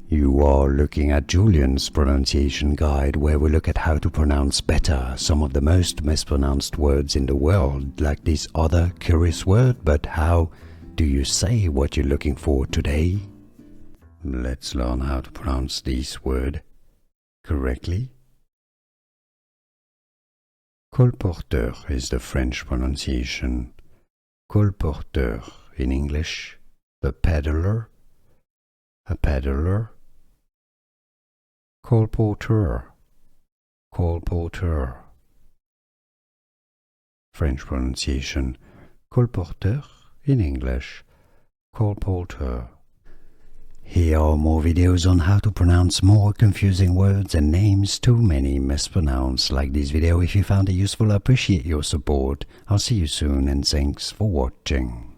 You are looking at Julian's pronunciation guide, where we look at how to pronounce better some of the most mispronounced words in the world, like this other curious word. But how do you say what you're looking for today? Let's learn how to pronounce this word correctly. Colporteur is the French pronunciation. Colporteur in English, the peddler, a peddler. Colporteur, colporteur. French pronunciation, colporteur in English, colporteur. Here are more videos on how to pronounce more confusing words and names too many mispronounced. Like this video if you found it useful. I appreciate your support. I'll see you soon and thanks for watching.